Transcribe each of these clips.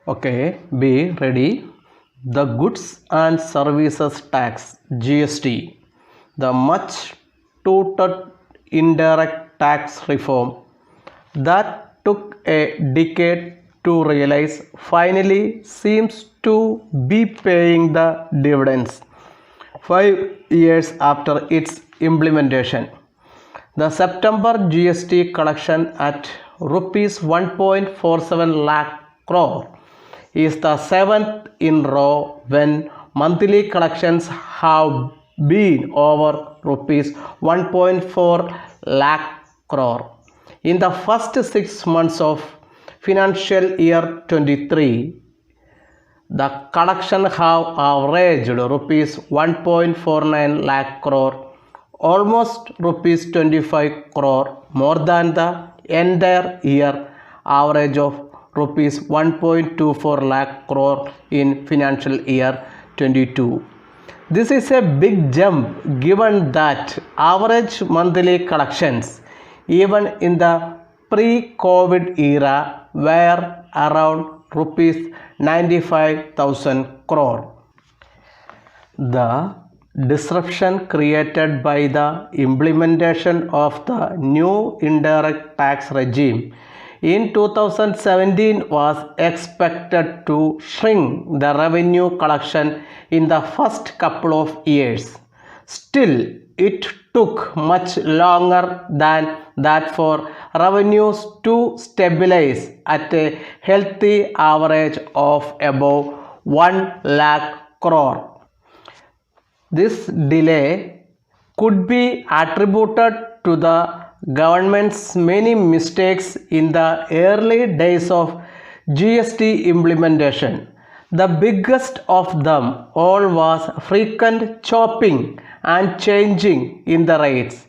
Okay, be ready. The Goods and Services Tax (GST), the much touted indirect tax reform that took a decade to realize, finally seems to be paying the dividends 5 years after its implementation. The September GST collection at rupees 1.47 lakh crore is the seventh in row when monthly collections have been over rupees 1.4 lakh crore. In the first 6 months of financial year 23, the collection have averaged rupees 1.49 lakh crore, almost rupees 25 crore more than the entire year average of rupees 1.24 lakh crore in financial year 22. This is a big jump given that average monthly collections even in the pre-COVID era were around rupees 95,000 crore. The disruption created by the implementation of the new indirect tax regime in 2017 was expected to shrink the revenue collection in the first couple of years. Still, it took much longer than that for revenues to stabilize at a healthy average of above 1 lakh crore. This delay could be attributed to the government's many mistakes in the early days of GST implementation. The biggest of them all was frequent chopping and changing in the rates.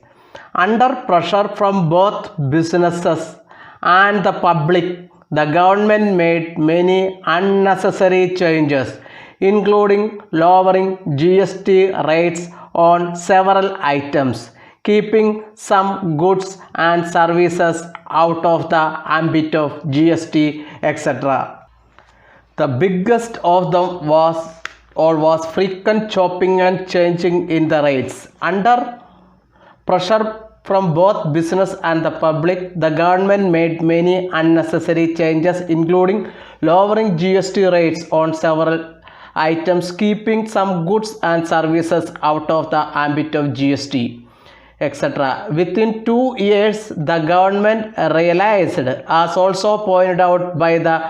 Under pressure from both businesses and the public, the government made many unnecessary changes, including lowering GST rates on several items, keeping some goods and services out of the ambit of GST, etc. The biggest of them was frequent chopping and changing in the rates. Under pressure from both business and the public, the government made many unnecessary changes, including lowering GST rates on several items, keeping some goods and services out of the ambit of GST, etc. Within 2 years, the government realized, as also pointed out by the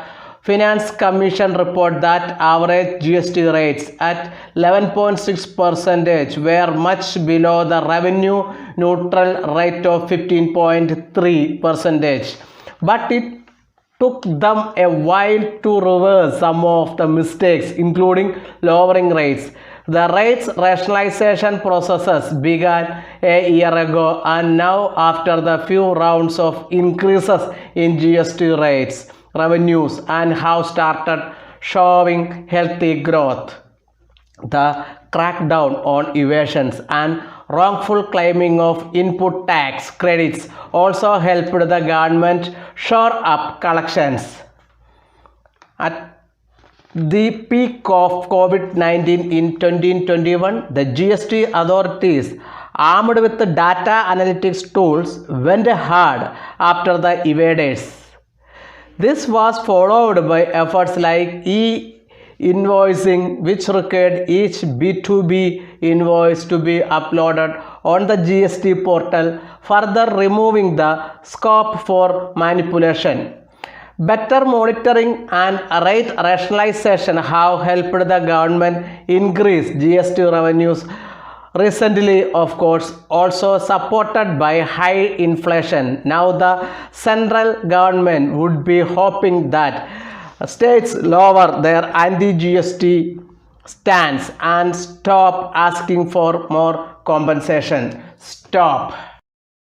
Finance Commission report, that average GST rates at 11.6% were much below the revenue neutral rate of 15.3%. But it took them a while to reverse some of the mistakes, including lowering rates. The rates rationalization processes began a year ago, and now after the few rounds of increases in GST rates, revenues and have started showing healthy growth. The crackdown on evasions and wrongful claiming of input tax credits also helped the government shore up collections. At the peak of COVID-19 in 2021, the GST authorities, armed with the data analytics tools, went hard after the evaders. This was followed by efforts like e-invoicing, which required each B2B invoice to be uploaded on the GST portal, further removing the scope for manipulation. Better monitoring and rate rationalization have helped the government increase GST revenues recently, of course, also supported by high inflation. Now the central government would be hoping that states lower their anti-GST stance and stop asking for more compensation. Stop.